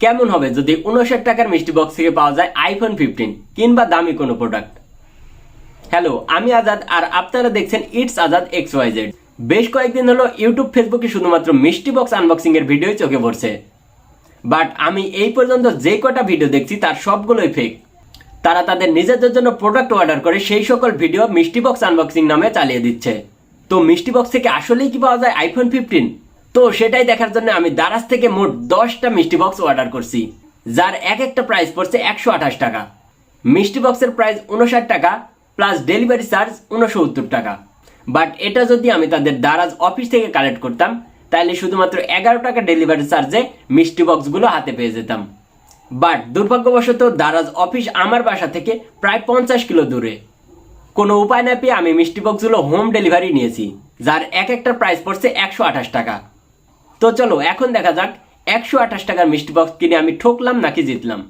কেমন হবে যদি 59 টাকার মিষ্টি বক্স থেকে পাওয়া যায় আইফোন 15 কিংবা দামি কোনো প্রোডাক্ট। হ্যালো, আমি আজাদ আর আপনারা দেখছেন ইটস আজাদ XYZ। বেশ কয়েকদিন হলো ইউটিউব ফেসবুকে শুধুমাত্র মিষ্টি বক্স আনবক্সিং এর ভিডিও চোখে পড়ছে, বাট আমি এই পর্যন্ত যে কটা ভিডিও দেখছি তার সবগুলোই ফেক। তারা তাদের নিজেদের জন্য প্রোডাক্ট অর্ডার করে সেই সকল ভিডিও মিষ্টি বক্স আনবক্সিং নামে চালিয়ে দিচ্ছে। তো মিষ্টি বক্স থেকে আসলেই কি পাওয়া যায় আইফোন 15? তো সেটাই দেখার জন্য আমি দারাজ থেকে মোট 10টা মিষ্টি বক্স অর্ডার করছি, যার এক একটা প্রাইস পড়ছে 128 টাকা। মিষ্টি বক্সের প্রাইস 59 টাকা প্লাস ডেলিভারি চার্জ 69 টাকা। বাট এটা যদি আমি তাদের দারাজ অফিস থেকে কালেক্ট করতাম তাহলে শুধুমাত্র 11 টাকা ডেলিভারি চার্জে মিষ্টি বক্সগুলো হাতে পেয়ে যেতাম। বাট দুর্ভাগ্যবশত দারাজ অফিস আমার বাসা থেকে প্রায় 50 কিলো দূরে। কোনো উপায় না পেয়ে আমি মিষ্টি বক্সগুলো হোম ডেলিভারি নিয়েছি, যার এক একটা প্রাইস পড়ছে 128 টাকা। তো চলো এখন দেখা যাক 128 টাকার মিষ্টি বক্স কিনে আমি ঠকলাম নাকি জিতলাম।